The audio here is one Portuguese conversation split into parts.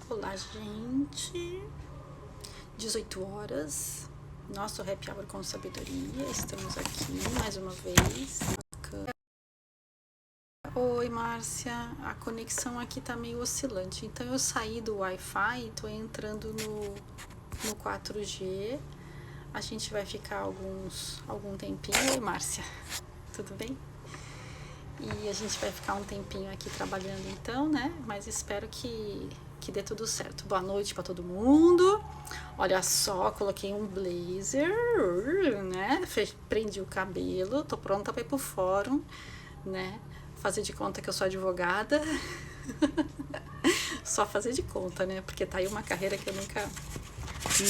Olá, gente. 18 horas. Nosso Happy Hour com Sabedoria. Estamos aqui mais uma vez. Oi, Márcia. A conexão aqui tá meio oscilante. Então eu saí do Wi-Fi e tô entrando no 4G. A gente vai ficar algum tempinho. Oi, Márcia. Tudo bem? E a gente vai ficar um tempinho aqui trabalhando então, né? Mas espero que dê tudo certo. Boa noite para todo mundo. Olha só, coloquei um blazer, né? Prendi o cabelo, tô pronta para ir pro fórum, né? Fazer de conta que eu sou advogada. Só fazer de conta, né? Porque tá aí uma carreira que eu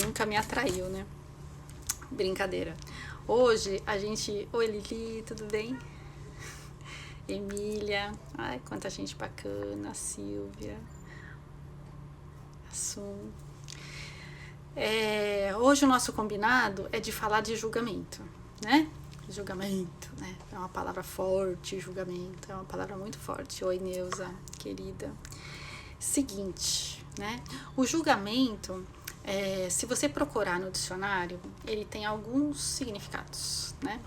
nunca me atraiu, né? Brincadeira. Hoje a gente... Oi, Lili, tudo bem? Emília, ai, quanta gente bacana, Silvia, Assum. Hoje o nosso combinado é de falar de julgamento, né? Julgamento, né? É uma palavra forte, julgamento, é uma palavra muito forte. Oi, Neuza, querida. Seguinte, né? O julgamento, se você procurar no dicionário, ele tem alguns significados, né?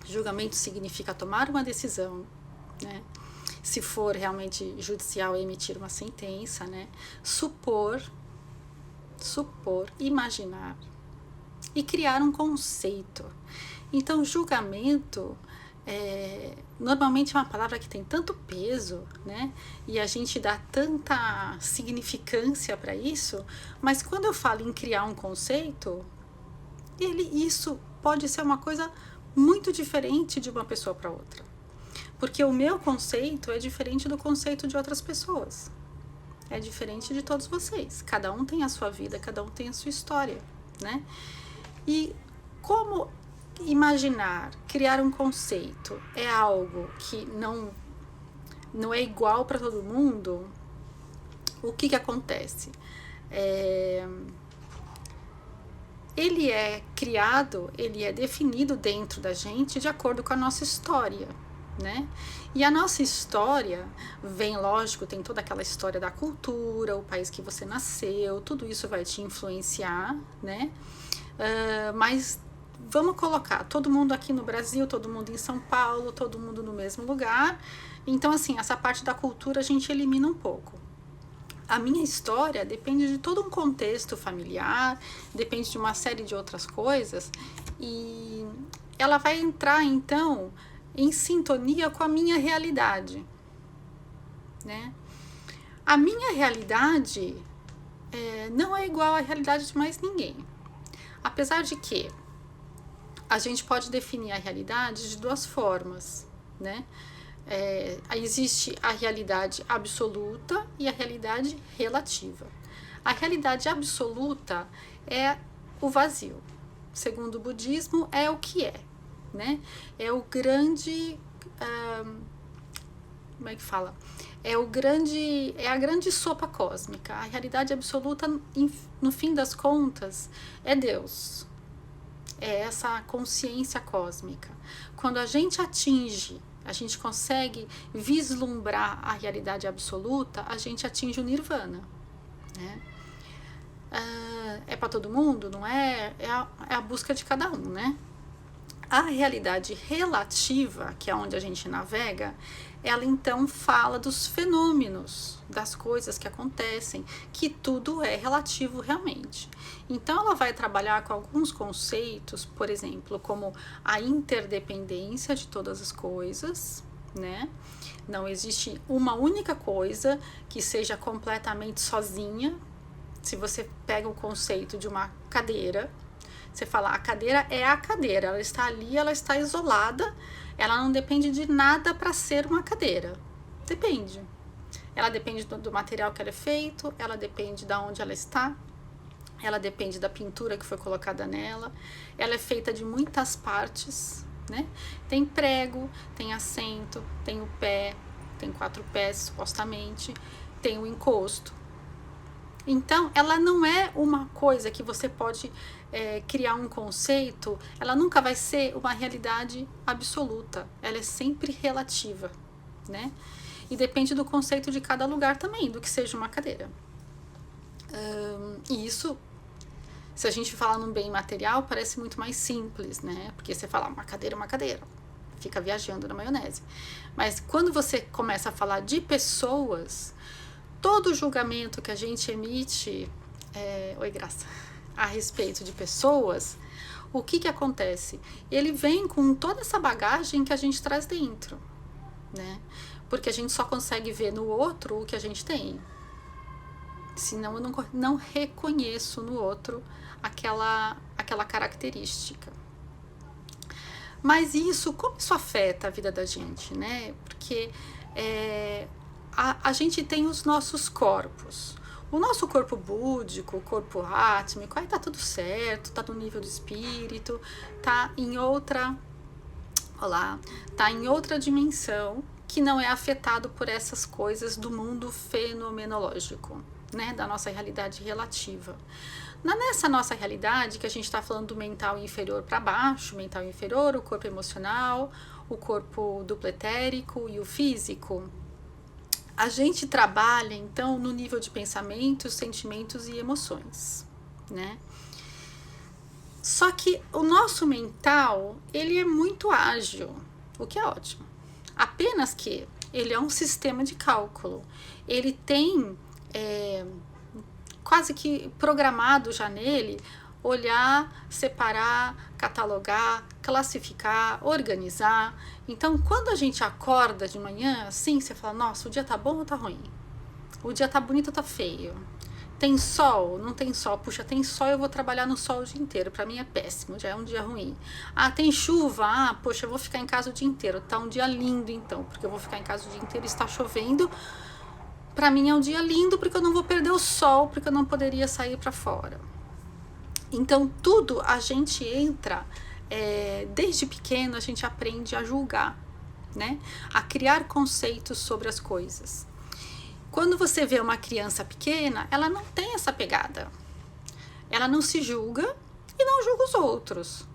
Julgamento significa tomar uma decisão, né? Se for realmente judicial, emitir uma sentença, né? Supor, imaginar e criar um conceito. Então, julgamento normalmente é uma palavra que tem tanto peso, né? E a gente dá tanta significância para isso, mas quando eu falo em criar um conceito, isso pode ser uma coisa muito diferente de uma pessoa para outra. Porque o meu conceito é diferente do conceito de outras pessoas. É diferente de todos vocês. Cada um tem a sua vida, cada um tem a sua história, né? E como imaginar, criar um conceito é algo que não é igual para todo mundo, o que acontece? Ele é criado, ele é definido dentro da gente de acordo com a nossa história, né? E a nossa história vem, lógico, tem toda aquela história da cultura, o país que você nasceu, tudo isso vai te influenciar, né? Mas vamos colocar todo mundo aqui no Brasil, todo mundo em São Paulo, todo mundo no mesmo lugar. Então, assim, essa parte da cultura a gente elimina um pouco. A minha história depende de todo um contexto familiar, depende de uma série de outras coisas, e ela vai entrar, então, em sintonia com a minha realidade, né? A minha realidade não é igual à realidade de mais ninguém. Apesar de que a gente pode definir a realidade de duas formas, né? Existe a realidade absoluta e a realidade relativa. A realidade absoluta é o vazio. Segundo o budismo, é o que é, né? É o grande... como é que fala? É a grande sopa cósmica. A realidade absoluta, no fim das contas, é Deus. É essa consciência cósmica. Quando a gente consegue vislumbrar a realidade absoluta, a gente atinge o nirvana, né? É para todo mundo? Não é? É a busca de cada um, né? A realidade relativa, que é onde a gente navega, ela então fala dos fenômenos, das coisas que acontecem, que tudo é relativo realmente. Então ela vai trabalhar com alguns conceitos, por exemplo, como a interdependência de todas as coisas, né? Não existe uma única coisa que seja completamente sozinha. Se você pega o conceito de uma cadeira, você fala, a cadeira é a cadeira, ela está ali, ela está isolada, ela não depende de nada para ser uma cadeira. Depende. Ela depende do material que ela é feito, ela depende de onde ela está, ela depende da pintura que foi colocada nela, ela é feita de muitas partes, né? Tem prego, tem assento, tem o pé, tem 4 pés supostamente, tem o encosto. Então, ela não é uma coisa que você pode criar um conceito, ela nunca vai ser uma realidade absoluta, ela é sempre relativa, né? E depende do conceito de cada lugar também, do que seja uma cadeira. E isso, se a gente falar num bem material, parece muito mais simples, né? Porque você fala uma cadeira, fica viajando na maionese. Mas quando você começa a falar de pessoas, todo julgamento que a gente emite, oi Graça, a respeito de pessoas, o que acontece? Ele vem com toda essa bagagem que a gente traz dentro, né? Porque a gente só consegue ver no outro o que a gente tem. Senão eu não reconheço no outro aquela característica. Mas como isso afeta a vida da gente, né? Porque a gente tem os nossos corpos. O nosso corpo búdico, o corpo átmico, aí tá tudo certo, tá no nível do espírito, tá em outra dimensão que não é afetado por essas coisas do mundo fenomenológico, né, da nossa realidade relativa. Nessa nossa realidade, que a gente está falando do mental inferior para baixo, mental inferior, o corpo emocional, o corpo duplo etérico e o físico, a gente trabalha, então, no nível de pensamentos, sentimentos e emoções, né? Só que o nosso mental, ele é muito ágil, o que é ótimo. Apenas que ele é um sistema de cálculo. Ele tem quase que programado já nele olhar, separar, catalogar, classificar, organizar. Então, quando a gente acorda de manhã, assim, você fala, nossa, o dia tá bom ou tá ruim? O dia tá bonito ou tá feio? Tem sol? Não tem sol? Puxa, tem sol, eu vou trabalhar no sol o dia inteiro. Pra mim é péssimo, já é um dia ruim. Ah, tem chuva? Ah, poxa, eu vou ficar em casa o dia inteiro. Tá um dia lindo, então, porque eu vou ficar em casa o dia inteiro e está chovendo. Pra mim é um dia lindo, porque eu não vou perder o sol, porque eu não poderia sair pra fora. Então, tudo a gente entra, desde pequeno, a gente aprende a julgar, né? A criar conceitos sobre as coisas. Quando você vê uma criança pequena, ela não tem essa pegada. Ela não se julga e não julga os outros.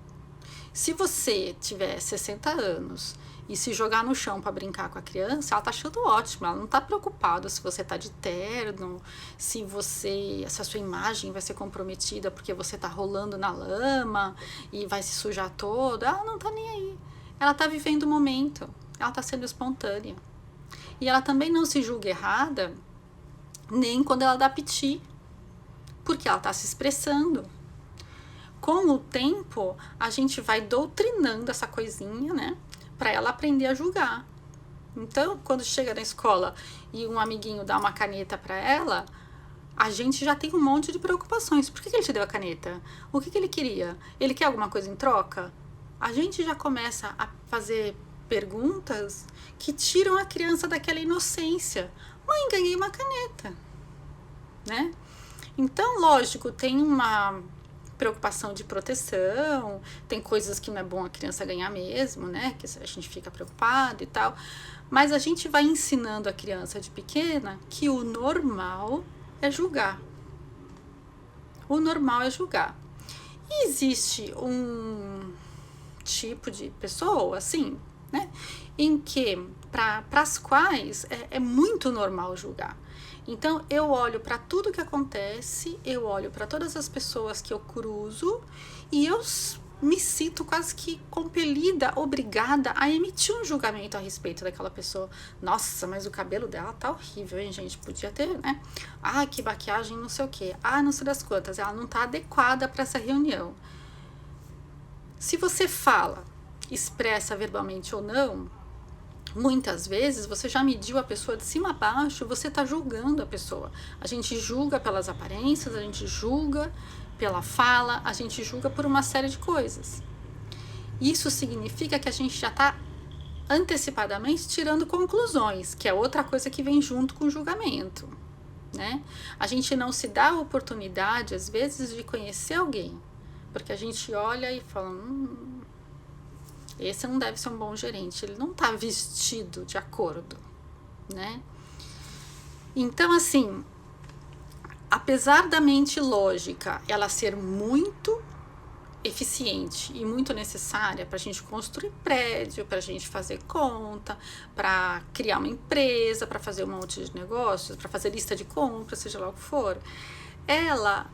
Se você tiver 60 anos e se jogar no chão para brincar com a criança, ela tá achando ótimo, ela não tá preocupada se você tá de terno, se a sua imagem vai ser comprometida porque você tá rolando na lama e vai se sujar toda. Ela não tá nem aí. Ela tá vivendo o momento, ela tá sendo espontânea. E ela também não se julga errada nem quando ela dá piti, porque ela tá se expressando. Com o tempo, a gente vai doutrinando essa coisinha, né? Para ela aprender a julgar. Então, quando chega na escola e um amiguinho dá uma caneta para ela, a gente já tem um monte de preocupações. Por que ele te deu a caneta? O que ele queria? Ele quer alguma coisa em troca? A gente já começa a fazer perguntas que tiram a criança daquela inocência. Mãe, ganhei uma caneta, né? Então, lógico, tem uma preocupação de proteção, tem coisas que não é bom a criança ganhar mesmo, né? Que a gente fica preocupado e tal. Mas a gente vai ensinando a criança de pequena que o normal é julgar. O normal é julgar. E existe um tipo de pessoa, assim, né? Em que, para as quais é muito normal julgar. Então, eu olho para tudo que acontece, eu olho para todas as pessoas que eu cruzo e eu me sinto quase que compelida, obrigada a emitir um julgamento a respeito daquela pessoa. Nossa, mas o cabelo dela tá horrível, hein, gente? Podia ter, né? Ah, que maquiagem, não sei o quê. Ah, não sei das quantas. Ela não tá adequada para essa reunião. Se você fala, expressa verbalmente ou não, muitas vezes você já mediu a pessoa de cima a baixo, você está julgando a pessoa. A gente julga pelas aparências, a gente julga pela fala, a gente julga por uma série de coisas. Isso significa que a gente já está antecipadamente tirando conclusões, que é outra coisa que vem junto com o julgamento, né? A gente não se dá a oportunidade, às vezes, de conhecer alguém, porque a gente olha e fala... esse não deve ser um bom gerente, ele não tá vestido de acordo, né? Então, assim, apesar da mente lógica ela ser muito eficiente e muito necessária para a gente construir prédio, para a gente fazer conta, para criar uma empresa, para fazer um monte de negócios, para fazer lista de compras, seja lá o que for, ela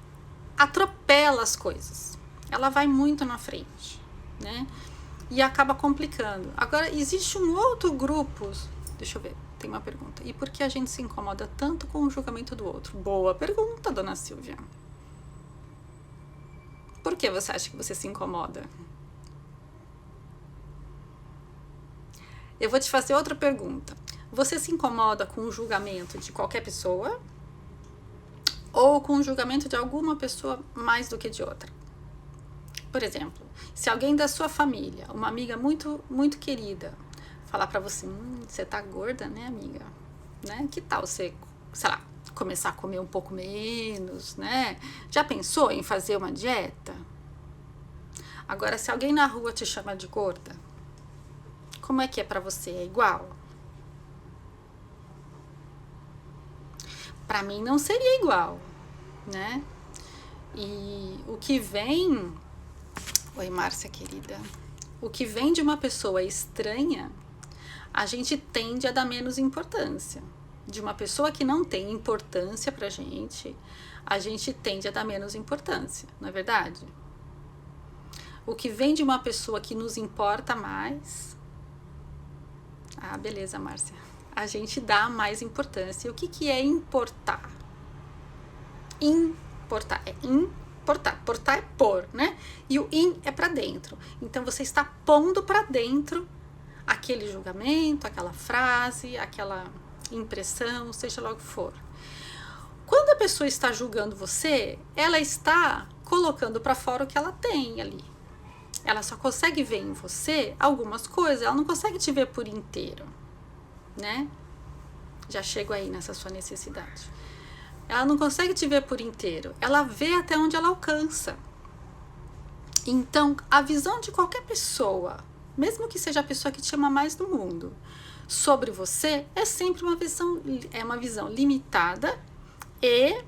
atropela as coisas. Ela vai muito na frente, né? E acaba complicando. Agora, existe um outro grupo... Deixa eu ver, tem uma pergunta. E por que a gente se incomoda tanto com o julgamento do outro? Boa pergunta, dona Silvia. Por que você acha que você se incomoda? Eu vou te fazer outra pergunta. Você se incomoda com o julgamento de qualquer pessoa? Ou com o julgamento de alguma pessoa mais do que de outra? Por exemplo, se alguém da sua família, uma amiga muito, muito querida, falar pra você, você tá gorda, né, amiga? Né? Que tal você, sei lá, começar a comer um pouco menos, né? Já pensou em fazer uma dieta? Agora, se alguém na rua te chama de gorda, como é que é pra você? É igual? Pra mim não seria igual, né? E o que vem... Oi, Márcia, querida. O que vem de uma pessoa estranha, a gente tende a dar menos importância. De uma pessoa que não tem importância pra gente, a gente tende a dar menos importância, não é verdade? O que vem de uma pessoa que nos importa mais... Ah, beleza, Márcia. A gente dá mais importância. E o que é importar? Importar é importar. Portar é pôr, né? E o in é pra dentro. Então você está pondo pra dentro aquele julgamento, aquela frase, aquela impressão, seja lá o que for. Quando a pessoa está julgando você, ela está colocando pra fora o que ela tem ali. Ela só consegue ver em você algumas coisas, ela não consegue te ver por inteiro, né? Já chego aí nessa sua necessidade. Ela não consegue te ver por inteiro, ela vê até onde ela alcança. Então, a visão de qualquer pessoa, mesmo que seja a pessoa que te ama mais do mundo, sobre você, é sempre uma visão limitada e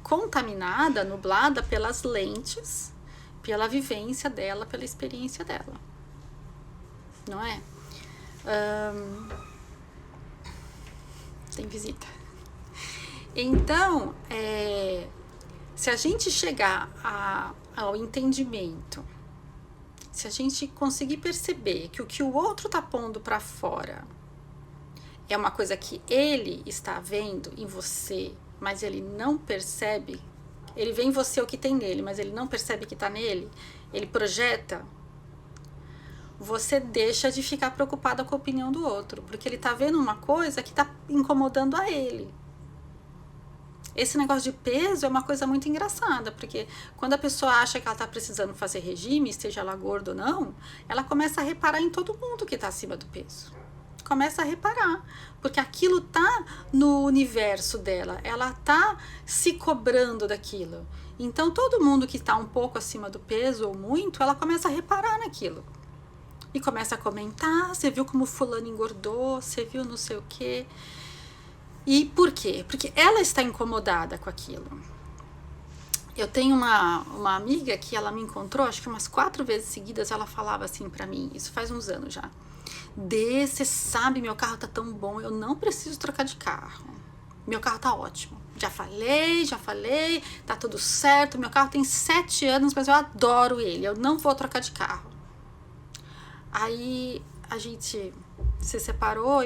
contaminada, nublada pelas lentes, pela vivência dela, pela experiência dela, não é? Tem visita. Então, se a gente chegar ao entendimento, se a gente conseguir perceber que o que o outro tá pondo para fora é uma coisa que ele está vendo em você, mas ele não percebe, ele vê em você o que tem nele, mas ele não percebe que tá nele, ele projeta, você deixa de ficar preocupada com a opinião do outro, porque ele tá vendo uma coisa que tá incomodando a ele. Esse negócio de peso é uma coisa muito engraçada, porque quando a pessoa acha que ela tá precisando fazer regime, seja ela gorda ou não, ela começa a reparar em todo mundo que tá acima do peso. Começa a reparar, porque aquilo tá no universo dela, ela tá se cobrando daquilo. Então todo mundo que tá um pouco acima do peso ou muito, ela começa a reparar naquilo. E começa a comentar, você viu como fulano engordou, você viu não sei o quê. E por quê? Porque ela está incomodada com aquilo. Eu tenho uma amiga que ela me encontrou, acho que umas 4 vezes seguidas, ela falava assim pra mim, isso faz uns anos já. Dê, você sabe, meu carro tá tão bom, eu não preciso trocar de carro. Meu carro tá ótimo. Já falei, tá tudo certo. Meu carro tem 7 anos, mas eu adoro ele, eu não vou trocar de carro. Aí a gente se separou,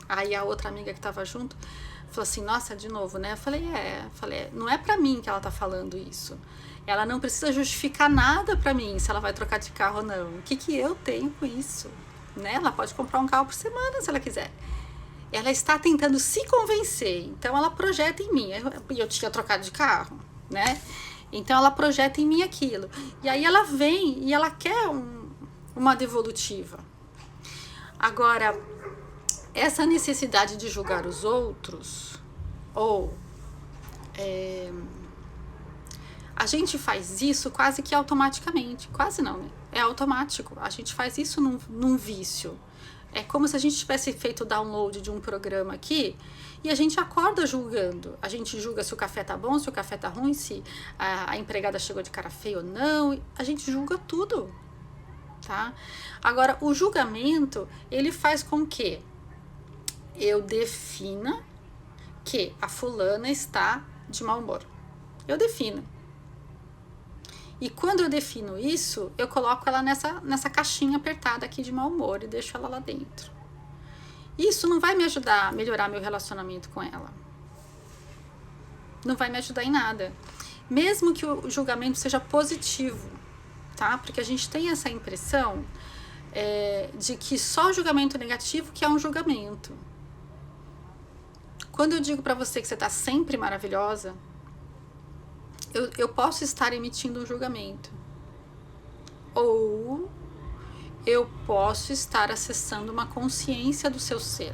aí a outra amiga que tava junto falou assim, nossa, de novo, né? Eu falei, não é pra mim que ela tá falando isso. Ela não precisa justificar nada pra mim se ela vai trocar de carro ou não. O que eu tenho com isso? Né? Ela pode comprar um carro por semana se ela quiser. Ela está tentando se convencer, então ela projeta em mim. Eu tinha trocado de carro, né? Então ela projeta em mim aquilo. E aí ela vem e ela quer uma devolutiva. Agora, essa necessidade de julgar os outros, ou a gente faz isso quase que automaticamente. Quase não, né? É automático. A gente faz isso num vício. É como se a gente tivesse feito o download de um programa aqui e a gente acorda julgando. A gente julga se o café tá bom, se o café tá ruim, se a empregada chegou de cara feia ou não. A gente julga tudo, tá? Agora, o julgamento, ele faz com que eu defina que a fulana está de mau humor. Eu defino. E quando eu defino isso, eu coloco ela nessa caixinha apertada aqui de mau humor e deixo ela lá dentro. Isso não vai me ajudar a melhorar meu relacionamento com ela. Não vai me ajudar em nada. Mesmo que o julgamento seja positivo, tá? Porque a gente tem essa impressão de que só o julgamento negativo que é um julgamento. Quando eu digo pra você que você tá sempre maravilhosa, eu posso estar emitindo um julgamento. Ou eu posso estar acessando uma consciência do seu ser.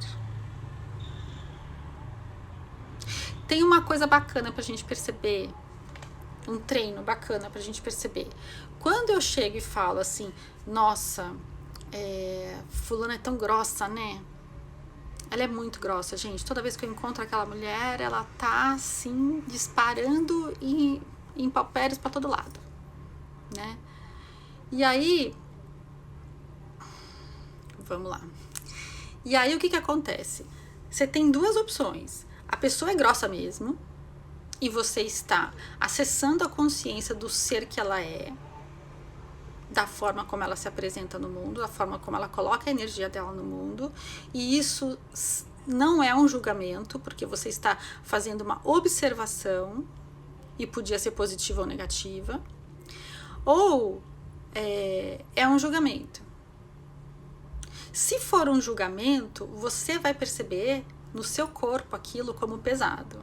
Tem uma coisa bacana pra gente perceber, um treino bacana pra gente perceber. Quando eu chego e falo assim, nossa, fulana é tão grossa, né? Ela é muito grossa, gente. Toda vez que eu encontro aquela mulher, ela tá assim, disparando em impropérios pra todo lado, né? E aí, vamos lá. E aí o que acontece? Você tem duas opções. A pessoa é grossa mesmo, e você está acessando a consciência do ser que ela é, da forma como ela se apresenta no mundo, da forma como ela coloca a energia dela no mundo, e isso não é um julgamento, porque você está fazendo uma observação, e podia ser positiva ou negativa, ou é um julgamento. Se for um julgamento, você vai perceber no seu corpo aquilo como pesado.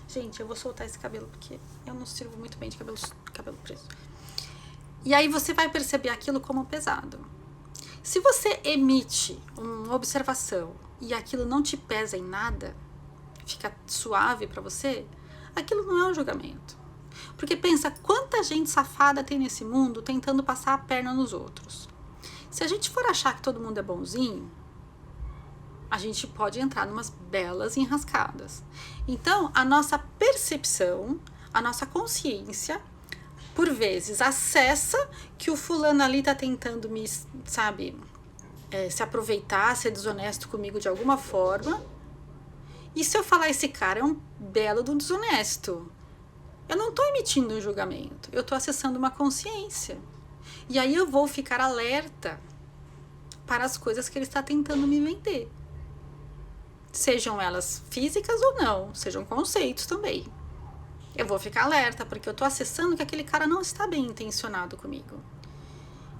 Gente, eu vou soltar esse cabelo porque eu não sirvo muito bem de cabelo preso. E aí você vai perceber aquilo como pesado. Se você emite uma observação e aquilo não te pesa em nada, fica suave pra você, aquilo não é um julgamento. Porque pensa, quanta gente safada tem nesse mundo tentando passar a perna nos outros. Se a gente for achar que todo mundo é bonzinho, a gente pode entrar numas belas enrascadas. Então, a nossa percepção, a nossa consciência, por vezes, acessa que o fulano ali tá tentando me, sabe, se aproveitar, ser desonesto comigo de alguma forma. E se eu falar, esse cara é um belo do desonesto, eu não tô emitindo um julgamento, eu tô acessando uma consciência. E aí eu vou ficar alerta para as coisas que ele está tentando me vender. Sejam elas físicas ou não, sejam conceitos também. Eu vou ficar alerta, porque eu tô acessando que aquele cara não está bem intencionado comigo.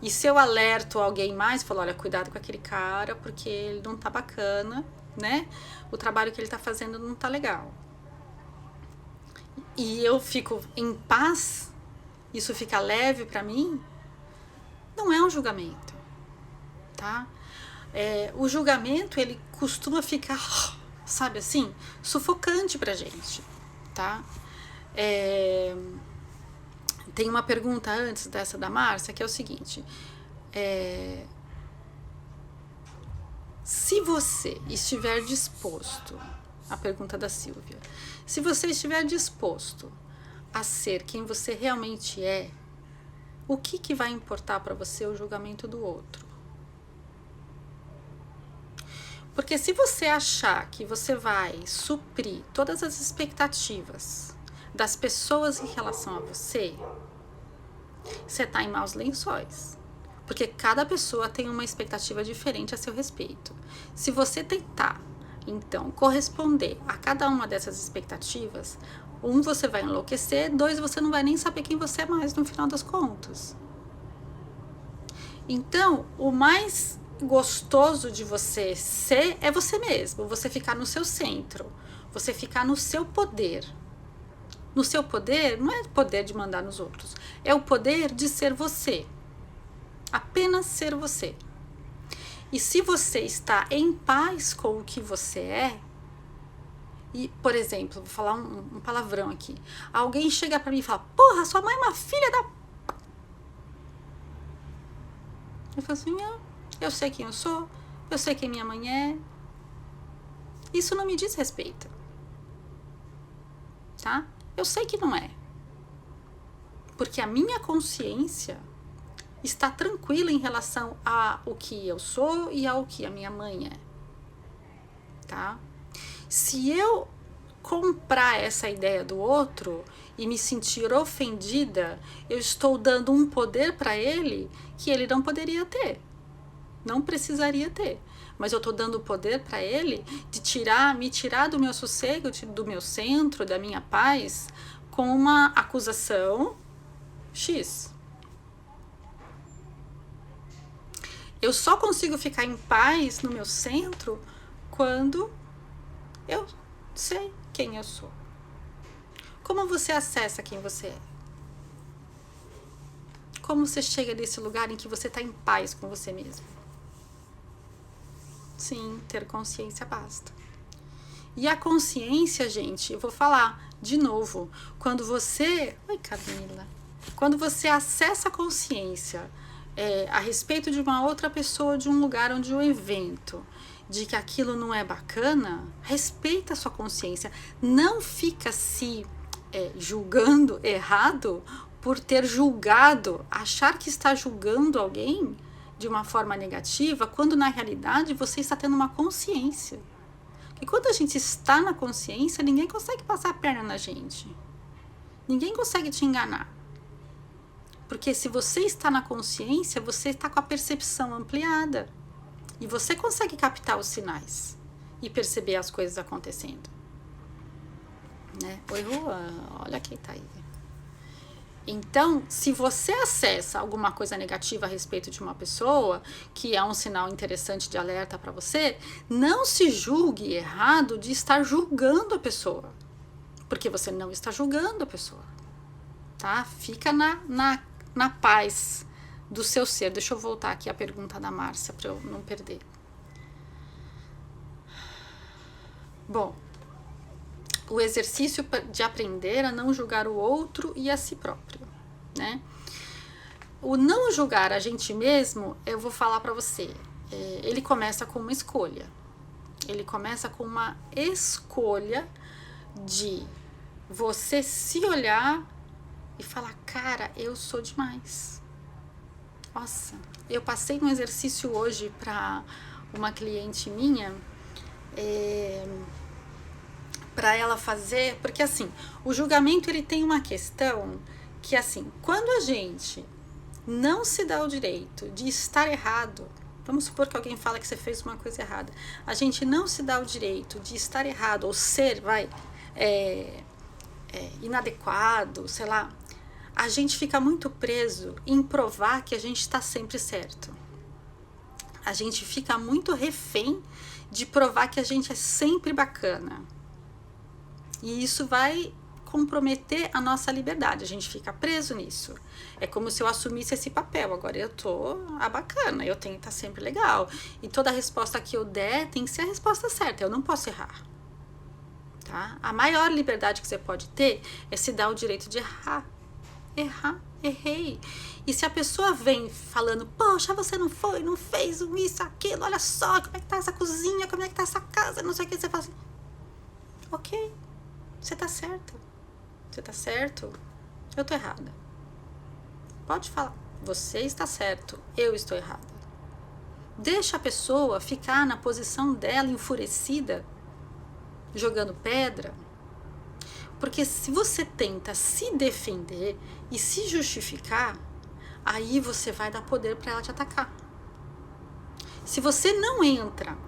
E se eu alerto alguém mais, falo, olha, cuidado com aquele cara, porque ele não tá bacana, né? O trabalho que ele tá fazendo não tá legal. E eu fico em paz, isso fica leve pra mim, não é um julgamento, tá? O julgamento, ele costuma ficar, sabe assim, sufocante pra gente, tá? Tem uma pergunta antes dessa da Márcia, que é o seguinte, se você estiver disposto, a pergunta da Silvia, se você estiver disposto a ser quem você realmente é, o que vai importar para você o julgamento do outro? Porque se você achar que você vai suprir todas as expectativas das pessoas em relação a você, você está em maus lençóis. Porque cada pessoa tem uma expectativa diferente a seu respeito. Se você tentar, então, corresponder a cada uma dessas expectativas, 1, você vai enlouquecer, 2, você não vai nem saber quem você é mais no final das contas. Então, o mais gostoso de você ser é você mesmo, você ficar no seu centro, você ficar no seu poder. No seu poder, não é o poder de mandar nos outros, é o poder de ser você. Apenas ser você. E se você está em paz com o que você é, e, por exemplo, vou falar um palavrão aqui, alguém chega pra mim e fala, porra, sua mãe é uma filha da... Eu falo assim, eu sei quem eu sou, eu sei quem minha mãe é. Isso não me diz respeito. Tá? Eu sei que não é. Porque a minha consciência está tranquila em relação ao que eu sou e ao que a minha mãe é. Tá? Se eu comprar essa ideia do outro e me sentir ofendida, eu estou dando um poder para ele que ele não poderia ter, não precisaria ter. Mas eu estou dando poder para ele de me tirar do meu sossego, do meu centro, da minha paz, com uma acusação X. Eu só consigo ficar em paz no meu centro quando eu sei quem eu sou. Como você acessa quem você é? Como você chega nesse lugar em que você está em paz com você mesmo? Sim, ter consciência basta. E a consciência, gente, eu vou falar de novo. Quando você... Oi, Camila. Quando você acessa a consciência a respeito de uma outra pessoa, de um lugar, de um evento, de que aquilo não é bacana, respeita a sua consciência. Não fica se julgando errado por ter julgado, achar que está julgando alguém de uma forma negativa, quando na realidade você está tendo uma consciência. E quando a gente está na consciência, ninguém consegue passar a perna na gente. Ninguém consegue te enganar. Porque se você está na consciência, você está com a percepção ampliada. E você consegue captar os sinais e perceber as coisas acontecendo. Né? Oi, Juan, olha quem tá aí. Então, se você acessa alguma coisa negativa a respeito de uma pessoa, que é um sinal interessante de alerta para você, não se julgue errado de estar julgando a pessoa. Porque você não está julgando a pessoa. Tá? Fica na paz do seu ser. Deixa eu voltar aqui a pergunta da Márcia para eu não perder. Bom, o exercício de aprender a não julgar o outro e a si próprio, né? O não julgar a gente mesmo, eu vou falar para você, ele começa com uma escolha. Ele começa com uma escolha de você se olhar e falar, cara, eu sou demais. Nossa, eu passei um exercício hoje para uma cliente minha, para ela fazer, porque assim, o julgamento ele tem uma questão que assim, quando a gente não se dá o direito de estar errado, vamos supor que alguém fala que você fez uma coisa errada, a gente não se dá o direito de estar errado ou ser, inadequado, sei lá, a gente fica muito preso em provar que a gente está sempre certo. A gente fica muito refém de provar que a gente é sempre bacana. E isso vai comprometer a nossa liberdade, a gente fica preso nisso. É como se eu assumisse esse papel, agora eu tô a bacana, eu tenho que estar sempre legal. E toda resposta que eu der tem que ser a resposta certa, eu não posso errar. Tá? A maior liberdade que você pode ter é se dar o direito de errar. Errei. E se a pessoa vem falando, poxa, você não foi, não fez isso, aquilo, olha só, como é que tá essa cozinha, como é que tá essa casa, não sei o que, você fala assim, ok, você tá certa. Você tá certo, eu tô errada. Pode falar, você está certo, eu estou errada. Deixa a pessoa ficar na posição dela, enfurecida, jogando pedra. Porque se você tenta se defender e se justificar, aí você vai dar poder para ela te atacar. Se você não entra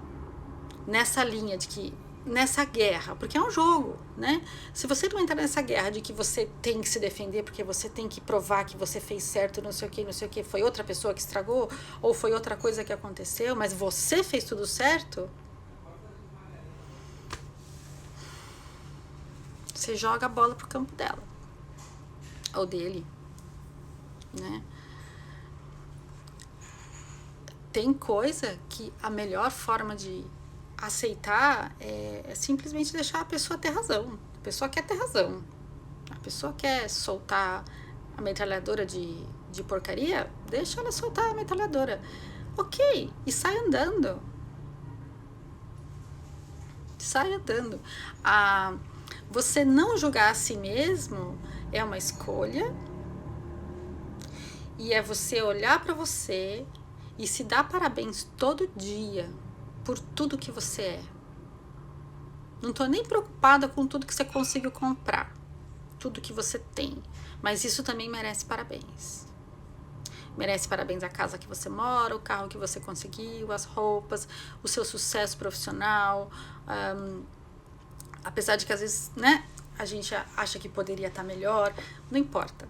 nessa linha de que, nessa guerra, porque é um jogo, né? Se você não entra nessa guerra de que você tem que se defender porque você tem que provar que você fez certo, não sei o que, foi outra pessoa que estragou, ou foi outra coisa que aconteceu, mas você fez tudo certo, você joga a bola pro campo dela, ou dele, né? Tem coisa que a melhor forma de aceitar é simplesmente deixar a pessoa ter razão. A pessoa quer ter razão. A pessoa quer soltar a metralhadora de porcaria, deixa ela soltar a metralhadora. Ok, e sai andando. Sai andando. Você não julgar a si mesmo é uma escolha, e é você olhar para você e se dar parabéns todo dia por tudo que você é. Não tô nem preocupada com tudo que você conseguiu comprar, tudo que você tem. Mas isso também merece parabéns. Merece parabéns a casa que você mora, o carro que você conseguiu, as roupas, o seu sucesso profissional. Apesar de que às vezes, né, a gente acha que poderia estar melhor, não importa.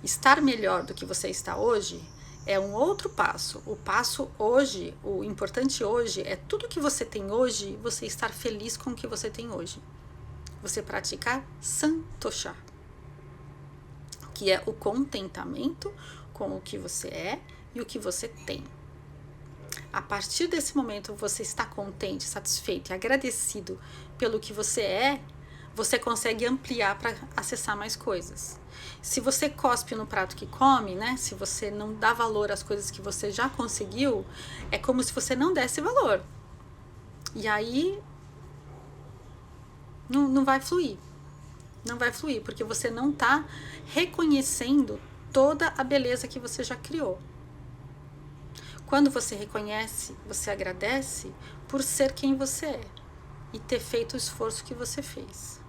Estar melhor do que você está hoje é um outro passo. O passo hoje, o importante hoje é tudo que você tem hoje, você estar feliz com o que você tem hoje. Você praticar santosha, que é o contentamento com o que você é e o que você tem. A partir desse momento você está contente, satisfeito e agradecido pelo que você é, você consegue ampliar para acessar mais coisas. Se você cospe no prato que come, né? Se você não dá valor às coisas que você já conseguiu, é como se você não desse valor. E aí não vai fluir. Não vai fluir, porque você não está reconhecendo toda a beleza que você já criou. Quando você reconhece, você agradece por ser quem você é e ter feito o esforço que você fez.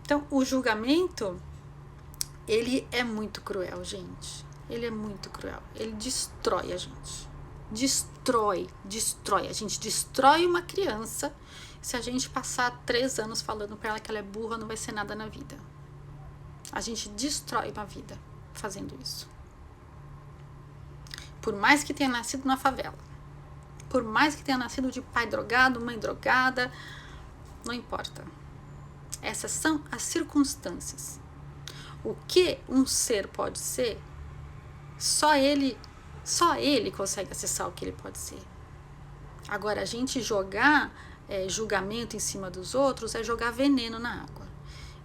Então, o julgamento, ele é muito cruel, gente. Ele é muito cruel. Ele destrói a gente. Destrói. A gente destrói uma criança se a gente passar 3 anos falando pra ela que ela é burra, não vai ser nada na vida. A gente destrói uma vida fazendo isso. Por mais que tenha nascido na favela, por mais que tenha nascido de pai drogado, mãe drogada, não importa. Essas são as circunstâncias. O que um ser pode ser, só ele consegue acessar o que ele pode ser. Agora, a gente jogar julgamento em cima dos outros é jogar veneno na água.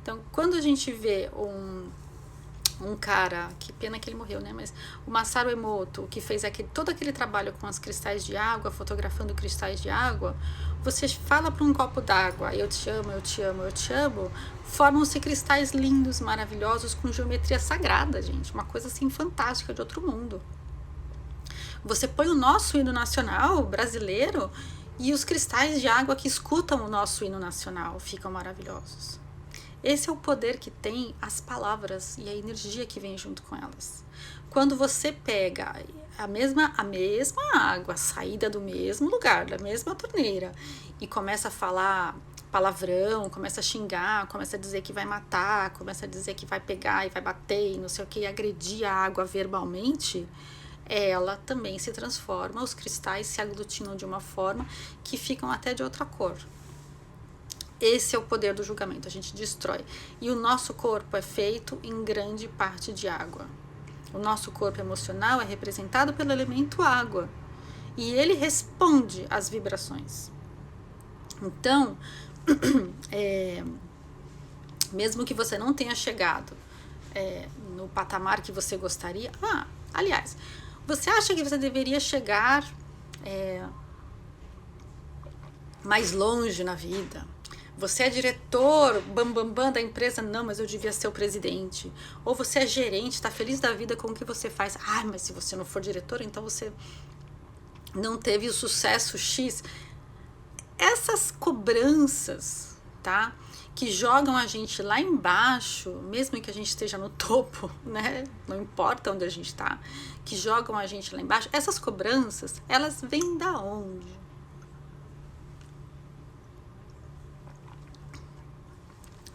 Então, quando a gente vê um cara, que pena que ele morreu, né? Mas o Masaru Emoto, que fez todo aquele trabalho com os cristais de água, fotografando cristais de água, você fala para um copo d'água, eu te amo, eu te amo, eu te amo, formam-se cristais lindos, maravilhosos, com geometria sagrada, gente. Uma coisa assim fantástica, de outro mundo. Você põe o nosso hino nacional brasileiro e os cristais de água que escutam o nosso hino nacional ficam maravilhosos. Esse é o poder que tem as palavras e a energia que vem junto com elas. Quando você pega a mesma água, saída do mesmo lugar, da mesma torneira, e começa a falar palavrão, começa a xingar, começa a dizer que vai matar, começa a dizer que vai pegar e vai bater e não sei o que, e agredir a água verbalmente, ela também se transforma, os cristais se aglutinam de uma forma que ficam até de outra cor. Esse é o poder do julgamento, a gente destrói. E o nosso corpo é feito em grande parte de água. O nosso corpo emocional é representado pelo elemento água. E ele responde às vibrações. Então, mesmo que você não tenha chegado no patamar que você gostaria... aliás, você acha que você deveria chegar mais longe na vida? Você é diretor, bam da empresa, não, mas eu devia ser o presidente. Ou você é gerente, está feliz da vida com o que você faz. Mas se você não for diretor, então você não teve o sucesso X. Essas cobranças, tá? Que jogam a gente lá embaixo, mesmo que a gente esteja no topo, né? Não importa onde a gente está, que jogam a gente lá embaixo. Essas cobranças, elas vêm da onde?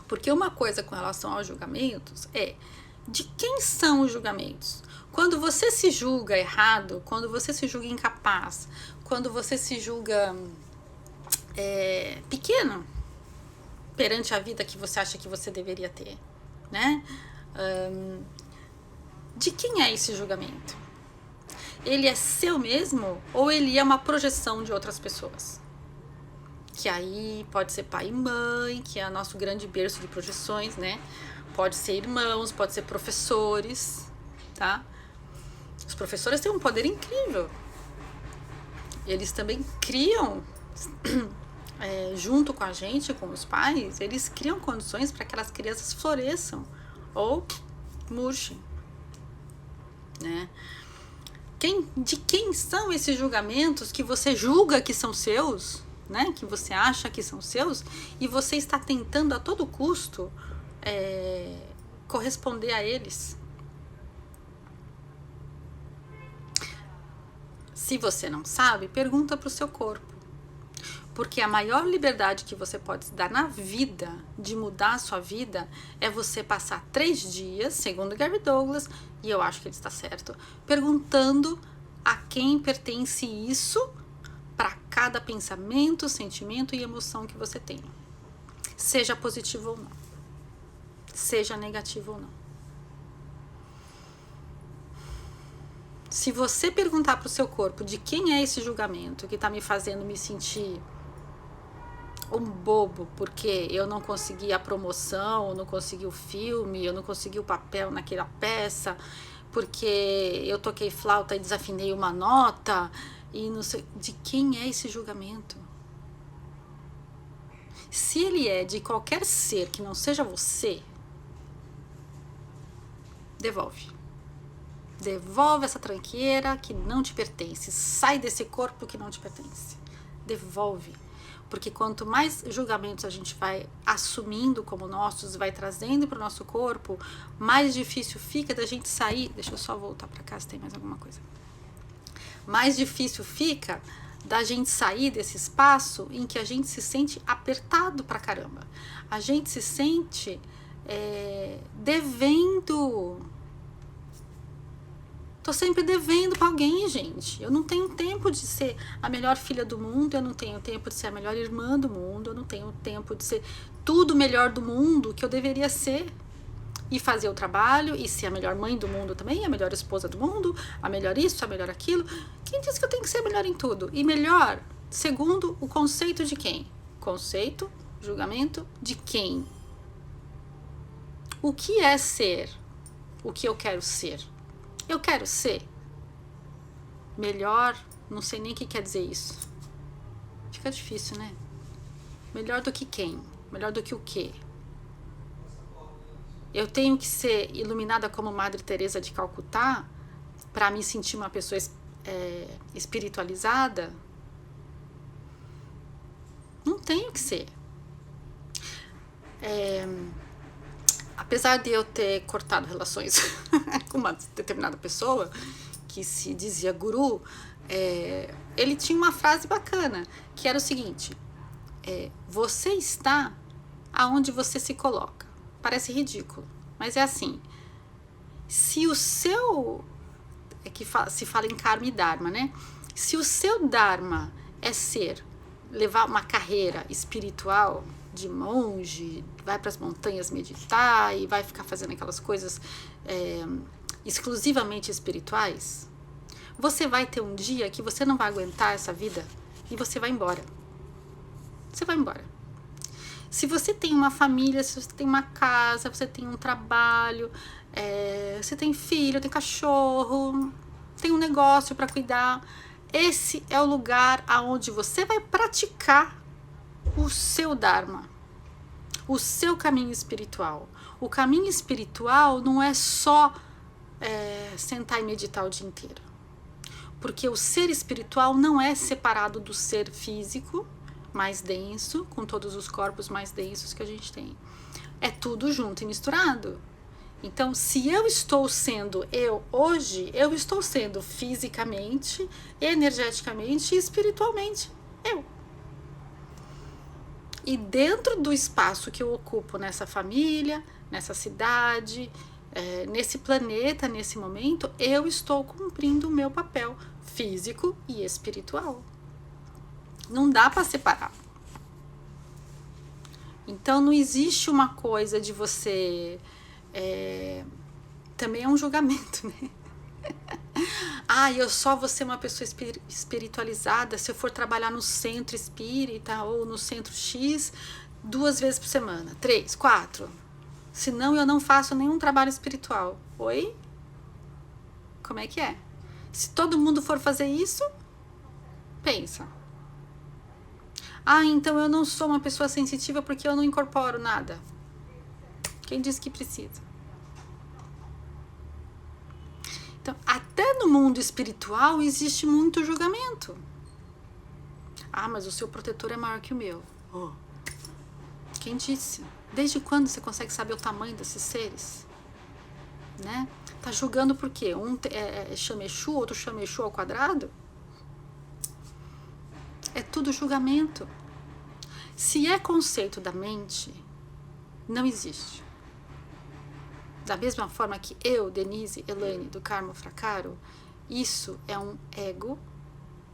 Porque uma coisa com relação aos julgamentos é de quem são os julgamentos. Quando você se julga errado, quando você se julga incapaz, quando você se julga pequeno perante a vida que você acha que você deveria ter, né? De quem é esse julgamento? Ele é seu mesmo ou ele é uma projeção de outras pessoas? Que aí pode ser pai e mãe, que é nosso grande berço de projeções, né? Pode ser irmãos, pode ser professores, tá? Os professores têm um poder incrível. Eles também criam, junto com a gente, com os pais, eles criam condições para que aquelas crianças floresçam ou murchem, né? De quem são esses julgamentos que você julga que são seus? né, que você acha que são seus, e você está tentando a todo custo corresponder a eles. Se você não sabe, pergunta para o seu corpo. Porque a maior liberdade que você pode se dar na vida, de mudar a sua vida, é você passar 3 dias, segundo Gary Douglas, e eu acho que ele está certo, perguntando a quem pertence isso para cada pensamento, sentimento e emoção que você tenha. Seja positivo ou não. Seja negativo ou não. Se você perguntar para o seu corpo de quem é esse julgamento que está me fazendo me sentir um bobo, porque eu não consegui a promoção, eu não consegui o filme, eu não consegui o papel naquela peça, porque eu toquei flauta e desafinei uma nota, e não sei, de quem é esse julgamento? Se ele é de qualquer ser que não seja você, devolve. Devolve essa tranqueira que não te pertence, sai desse corpo que não te pertence, devolve. Porque quanto mais julgamentos a gente vai assumindo como nossos, vai trazendo para o nosso corpo, mais difícil fica da gente sair. Deixa eu só voltar para cá se tem mais alguma coisa. Mais difícil fica da gente sair desse espaço em que a gente se sente apertado pra caramba. A gente se sente devendo. Tô sempre devendo pra alguém, gente. Eu não tenho tempo de ser a melhor filha do mundo, eu não tenho tempo de ser a melhor irmã do mundo, eu não tenho tempo de ser tudo melhor do mundo que eu deveria ser. E fazer o trabalho, e ser a melhor mãe do mundo também, a melhor esposa do mundo, a melhor isso, a melhor aquilo. Quem disse que eu tenho que ser melhor em tudo? E melhor, segundo o conceito de quem? Conceito, julgamento de quem? O que é ser? O que eu quero ser? Eu quero ser melhor, não sei nem o que quer dizer isso. Fica difícil, né? Melhor do que quem? Melhor do que o quê? Eu tenho que ser iluminada como Madre Teresa de Calcutá para me sentir uma pessoa espiritualizada? Não tenho que ser. Apesar de eu ter cortado relações com uma determinada pessoa que se dizia guru, ele tinha uma frase bacana, que era o seguinte: você está aonde você se coloca. Parece ridículo, mas é assim. Se o seu... se fala em karma e dharma, né? Se o seu dharma é levar uma carreira espiritual de monge, vai para as montanhas meditar e vai ficar fazendo aquelas coisas exclusivamente espirituais, você vai ter um dia que você não vai aguentar essa vida e você vai embora. Você vai embora. Se você tem uma família, se você tem uma casa, você tem um trabalho, você tem filho, tem cachorro, tem um negócio para cuidar, esse é o lugar aonde você vai praticar o seu dharma, o seu caminho espiritual. O caminho espiritual não é só sentar e meditar o dia inteiro, porque o ser espiritual não é separado do ser físico mais denso, com todos os corpos mais densos que a gente tem. É tudo junto e misturado. Então, se eu estou sendo eu hoje, eu estou sendo fisicamente, energeticamente e espiritualmente eu. E dentro do espaço que eu ocupo nessa família, nessa cidade, nesse planeta, nesse momento, eu estou cumprindo o meu papel físico e espiritual. Não dá para separar. Então não existe uma coisa de você... também é um julgamento, né? Eu só vou ser uma pessoa espiritualizada se eu for trabalhar no centro espírita ou no centro X 2 vezes por semana, 3, 4. Senão eu não faço nenhum trabalho espiritual. Oi? Como é que é? Se todo mundo for fazer isso, pensa. Então eu não sou uma pessoa sensitiva porque eu não incorporo nada. Quem disse que precisa? Então, até no mundo espiritual existe muito julgamento. Ah, mas o seu protetor é maior que o meu. Quem disse? Desde quando você consegue saber o tamanho desses seres? Né? Tá julgando por quê? Um chama Exu, outro chama Exu ao quadrado? É tudo julgamento. Se é conceito da mente, não existe. Da mesma forma que eu, Denise, Elaine, do Karma Fracaro, isso é um ego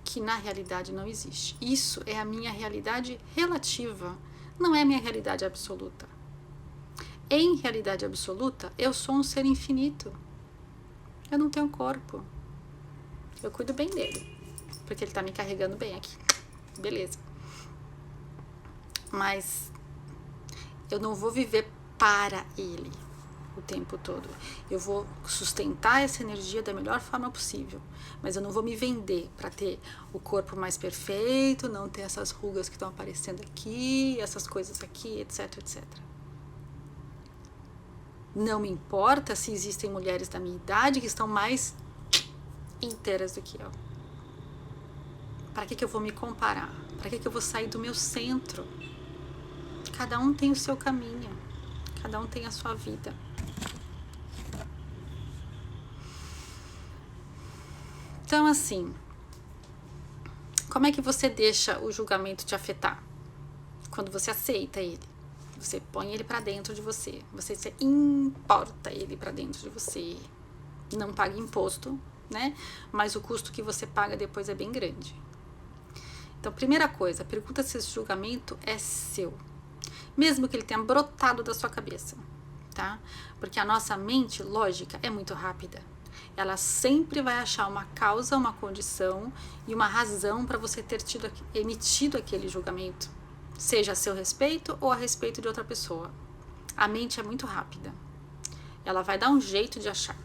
que na realidade não existe. Isso é a minha realidade relativa, não é a minha realidade absoluta. Em realidade absoluta, eu sou um ser infinito. Eu não tenho corpo. Eu cuido bem dele, porque ele tá me carregando bem aqui. Beleza. Mas eu não vou viver para ele o tempo todo. Eu vou sustentar essa energia da melhor forma possível, mas eu não vou me vender para ter o corpo mais perfeito, não ter essas rugas que estão aparecendo aqui, essas coisas aqui, etc, etc. Não me importa se existem mulheres da minha idade que estão mais inteiras do que eu. Para que eu vou me comparar? Para que eu vou sair do meu centro? Cada um tem o seu caminho, cada um tem a sua vida. Então, assim, como é que você deixa o julgamento te afetar? Quando você aceita ele, você põe ele para dentro de você, você se importa ele para dentro de você, não paga imposto, né? Mas o custo que você paga depois é bem grande. Então, primeira coisa, pergunta se esse julgamento é seu, mesmo que ele tenha brotado da sua cabeça, tá? Porque a nossa mente lógica é muito rápida. Ela sempre vai achar uma causa, uma condição e uma razão para você ter emitido aquele julgamento, seja a seu respeito ou a respeito de outra pessoa. A mente é muito rápida. Ela vai dar um jeito de achar.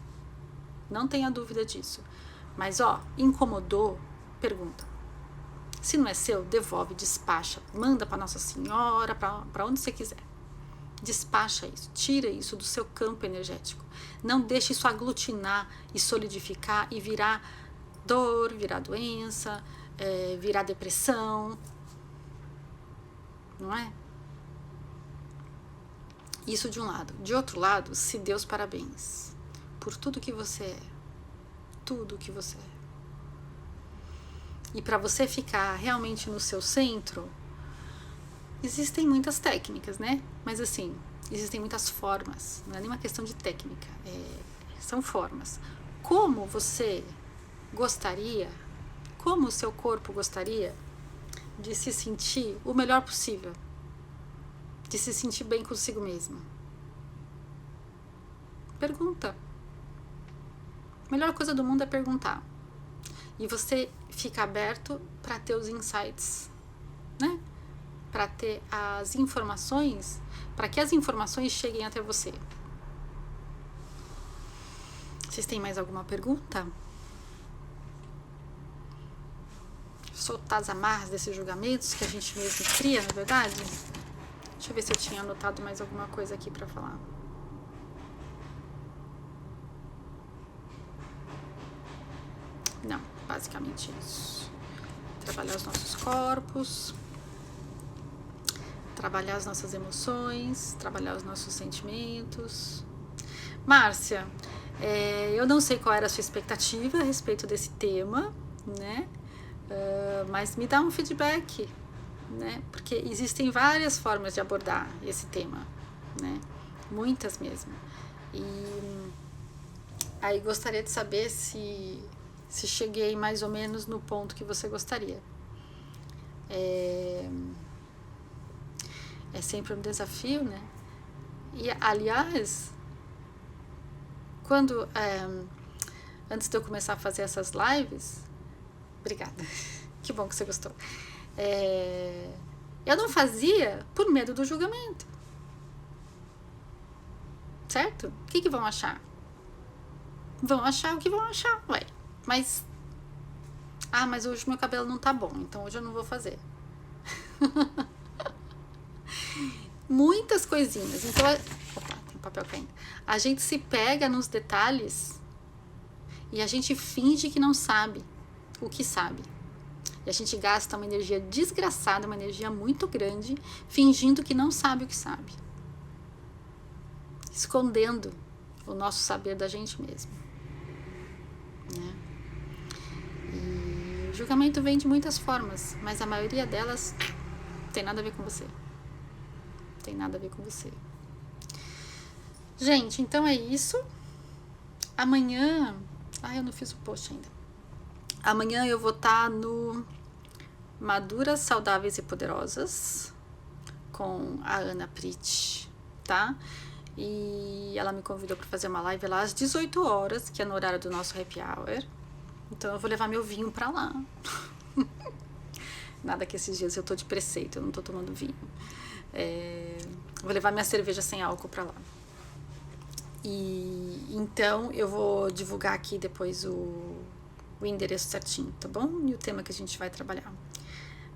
Não tenha dúvida disso. Mas, incomodou, pergunta. Se não é seu, devolve, despacha, manda para Nossa Senhora, para onde você quiser. Despacha isso, tira isso do seu campo energético. Não deixe isso aglutinar e solidificar e virar dor, virar doença, virar depressão. Não é? Isso de um lado. De outro lado, se dê os parabéns por tudo que você é. Tudo que você é. E para você ficar realmente no seu centro, existem muitas técnicas, né? Mas assim, existem muitas formas. Não é nenhuma questão de técnica. São formas. Como você gostaria, como o seu corpo gostaria de se sentir o melhor possível? De se sentir bem consigo mesmo? Pergunta. A melhor coisa do mundo é perguntar. E você fica aberto para ter os insights, né? Para ter as informações, para que as informações cheguem até você. Vocês têm mais alguma pergunta? Soltar as amarras desses julgamentos que a gente mesmo cria, na verdade? Deixa eu ver se eu tinha anotado mais alguma coisa aqui para falar. Não, basicamente isso. Trabalhar os nossos corpos, trabalhar as nossas emoções, trabalhar os nossos sentimentos. Márcia, eu não sei qual era a sua expectativa a respeito desse tema, né? Mas me dá um feedback, né? Porque existem várias formas de abordar esse tema, né? Muitas mesmo. E aí gostaria de saber se cheguei mais ou menos no ponto que você gostaria. É sempre um desafio, né? E, aliás, quando antes de eu começar a fazer essas lives, obrigada, que bom que você gostou. Eu não fazia por medo do julgamento, certo? O que vão achar? Vão achar o que vão achar, ué. Mas hoje meu cabelo não tá bom, então hoje eu não vou fazer. Muitas coisinhas. Então, opa, tem papel caindo. A gente se pega nos detalhes e a gente finge que não sabe o que sabe. E a gente gasta uma energia desgraçada, uma energia muito grande, fingindo que não sabe o que sabe. Escondendo o nosso saber da gente mesmo. Né? E o julgamento vem de muitas formas, mas a maioria delas tem nada a ver com você. Tem nada a ver com você. Gente, então é isso. Amanhã... eu não fiz o post ainda. Amanhã eu vou estar no Maduras, Saudáveis e Poderosas com a Ana Prit, tá? E ela me convidou para fazer uma live lá às 18 horas, que é no horário do nosso happy hour. Então eu vou levar meu vinho para lá. Nada que esses dias eu tô de preceito, eu não tô tomando vinho. Vou levar minha cerveja sem álcool para lá. E então eu vou divulgar aqui depois o endereço certinho, tá bom? E o tema que a gente vai trabalhar.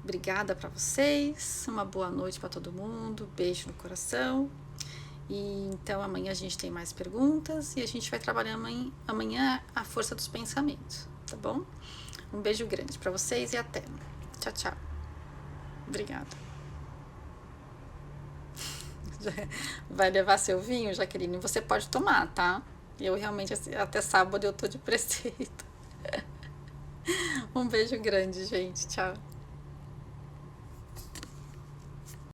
Obrigada para vocês, uma boa noite para todo mundo, beijo no coração. E então amanhã a gente tem mais perguntas e a gente vai trabalhar amanhã a força dos pensamentos, tá bom? Um beijo grande para vocês e até. Tchau, tchau. Obrigada. Vai levar seu vinho, Jaqueline? Você pode tomar, tá? Eu realmente, até sábado eu tô de preceito. Um beijo grande, gente. Tchau.